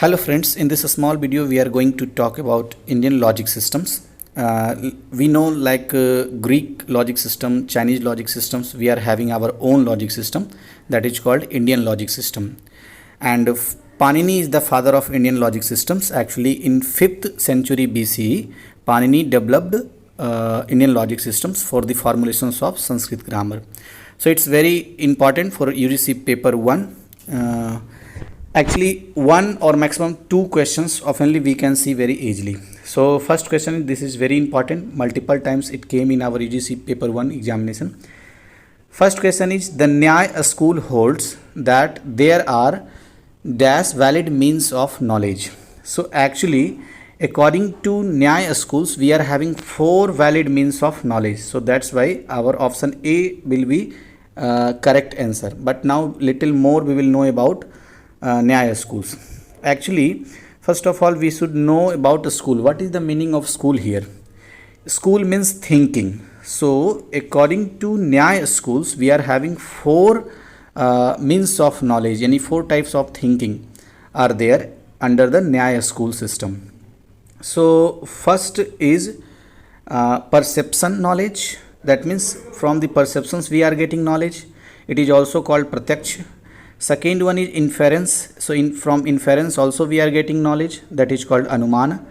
Hello friends, in this small video we are going to talk about Indian logic systems. We know Greek logic system, Chinese logic systems, we are having our own logic system that is called Indian logic system. And Panini is the father of Indian logic systems. Actually in 5th century BCE, Panini developed Indian logic systems for the formulations of Sanskrit grammar. So it's very important for UGC paper 1. Actually one or maximum two questions oftenly we can see very easily. So first question, this is very important, multiple times it came in our UGC paper 1 examination. First question is, the Nyaya school holds that there are dash valid means of knowledge. So actually according to Nyaya schools we are having 4 valid means of knowledge. So that's why our option A will be correct answer. But now little more we will know about Nyaya schools. Actually, first of all we should know about a school. What is the meaning of school here? School means thinking. So according to Nyaya schools we are having 4 means of knowledge, any 4 types of thinking are there under the Nyaya school system. So first is perception knowledge. That means from the perceptions we are getting knowledge. It is also called pratyaksh. Second one is inference. So from inference also we are getting knowledge, that is called anumana.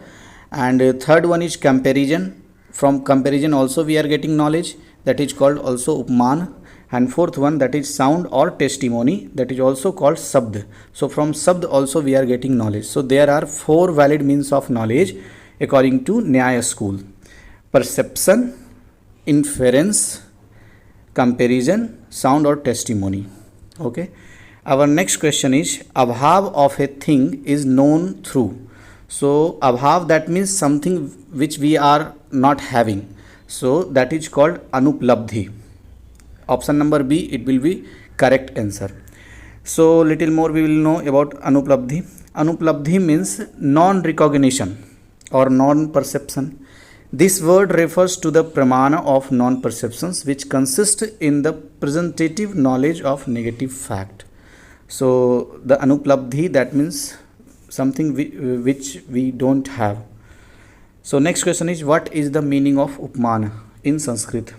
And third one is comparison. From comparison also we are getting knowledge, that is called also upman. And fourth one, that is sound or testimony, that is also called sabd. So from sabd also we are getting knowledge. So there are 4 valid means of knowledge according to Nyaya school: perception, inference, comparison, sound or testimony. Okay. Our next question is, abhav of a thing is known through. So abhav, that means something which we are not having. So that is called anuplabdhi. Option number B, it will be correct answer. So little more we will know about anuplabdhi. Anuplabdhi means non-recognition or non-perception. This word refers to the pramana of non-perceptions which consist in the presentative knowledge of negative fact. So the anuplabdhi, that means something which we don't have. So next question is, what is the meaning of upman in Sanskrit?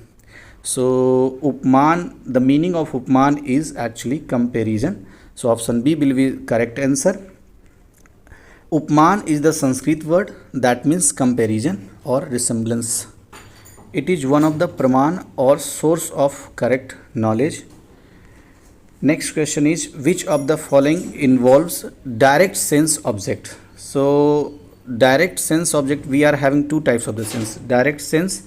So upman, the meaning of upman is actually comparison. So option B will be correct answer. Upman is the Sanskrit word that means comparison or resemblance. It is one of the praman or source of correct knowledge. Next question is, which of the following involves direct sense object? So direct sense object, we are having 2 types of the sense, direct sense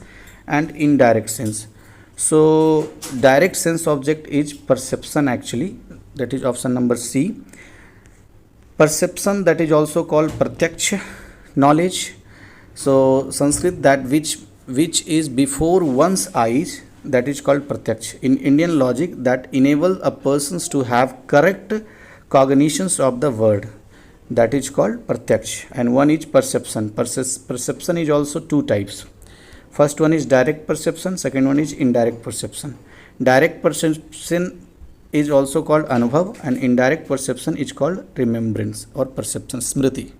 and indirect sense. So direct sense object is perception actually, that is option number C. Perception, that is also called pratyaksh knowledge. So Sanskrit, that which is before one's eyes, that is called pratyaksh. In Indian logic, that enable a persons to have correct cognitions of the word, that is called pratyaksh. And one is perception. Perception is also 2 types. First one is direct perception, second one is indirect perception. Direct perception is also called anubhav and indirect perception is called remembrance or perception, smriti.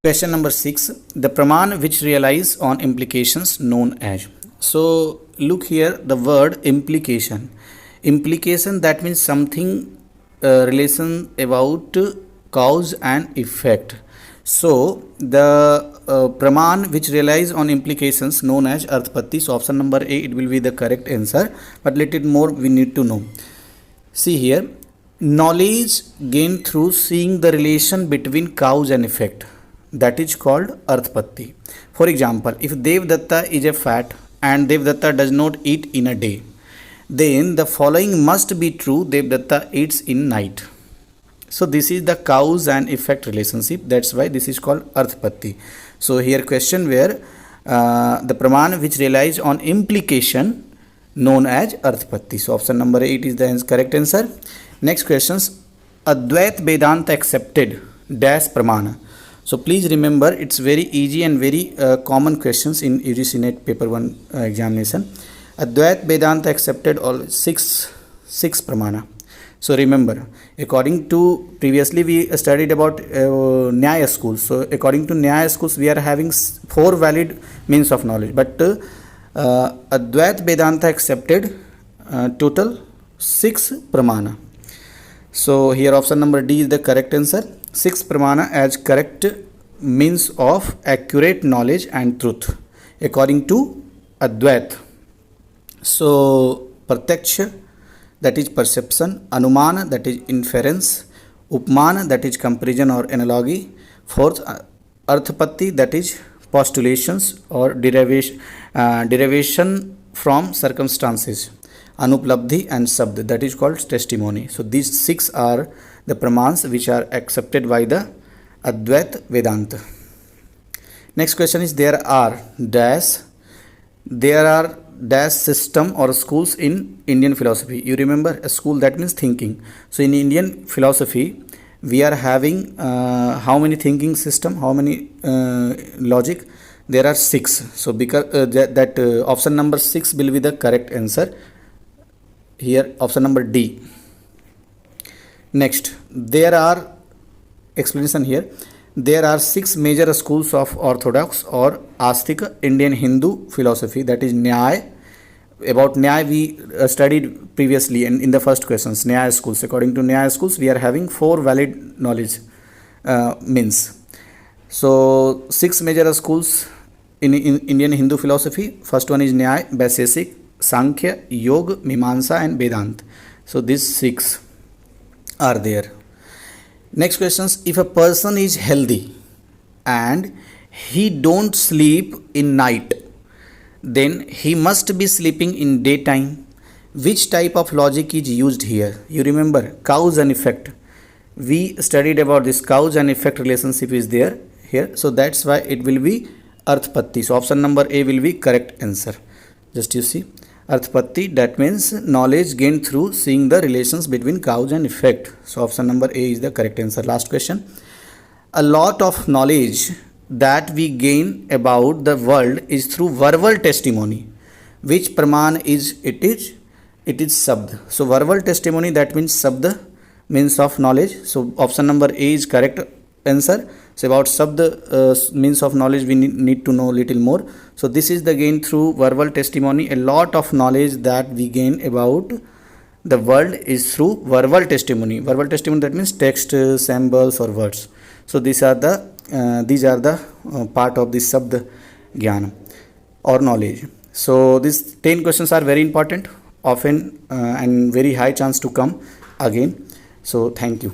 Question number 6, the praman which relies on implications known as. So look here, the word implication. Implication, that means something relation about cause and effect. So the praman which relies on implications known as arthapatti. So option number A, it will be the correct answer, but little more we need to know. See here, knowledge gained through seeing the relation between cause and effect, that is called arthapatti. For example, if Devdatta is a fat and Devdatta does not eat in a day, then the following must be true: Devdatta eats in night. So this is the cause and effect relationship, that's why this is called arthapatti. So here question where the praman which relies on implication known as arthapatti. So option number 8 is the correct answer. Next questions, Advait Vedanta accepted dash pramana. So please remember, it's very easy and very common questions in UGC NET paper 1 examination. Advait Vedanta accepted all 6 pramana. So remember, according to previously we studied about Nyaya schools. So according to Nyaya schools, we are having 4 valid means of knowledge. But Advaita Vedanta accepted total 6 pramana. So here option number D is the correct answer. 6 pramana as correct means of accurate knowledge and truth according to Advaita. So Pratyaksha, that is perception, Anumana, that is inference, Upmana, that is comparison or analogy, fourth Arthapatti, that is postulations or derivation from circumstances, Anuplabdhi and Sabd, that is called testimony. So these 6 are the pramans which are accepted by the Advaita Vedanta. Next question is, there are dash system or schools in Indian philosophy. You remember, a school, that means thinking. So in Indian philosophy we are having how many thinking system, how many logic? There are 6. So because option number 6 will be the correct answer. Here option number D. Next, there are explanation here. There are 6 major schools of orthodox or Astika Indian Hindu philosophy, that is Nyaya. About Nyaya we studied previously in the first questions. Nyaya schools. According to Nyaya schools, we are having 4 valid knowledge means. So 6 major schools in Indian Hindu philosophy. First one is Nyaya, Vaisheshik, Sankhya, Yoga, Mimamsa and Vedanta. So these 6 are there. Next questions, if a person is healthy and he don't sleep in night, then he must be sleeping in daytime. Which type of logic is used here? You remember, cause and effect. We studied about this cause and effect relationship is there here. So that's why it will be Arthapatti. So option number A will be correct answer. Just you see, Arthapatti, that means knowledge gained through seeing the relations between cause and effect. So option number A is the correct answer. Last question. A lot of knowledge that we gain about the world is through verbal testimony. Which praman is it? It is Sabd. So verbal testimony, that means Sabd, means of knowledge. So option number A is correct answer. So about Sabd means of knowledge we need to know little more. So this is the gain through verbal testimony. A lot of knowledge that we gain about the world is through verbal testimony. Verbal testimony, that means text, symbols or words. So these are the part of this Sabd Gyan or knowledge. So these 10 questions are very important, often and very high chance to come again. So thank you.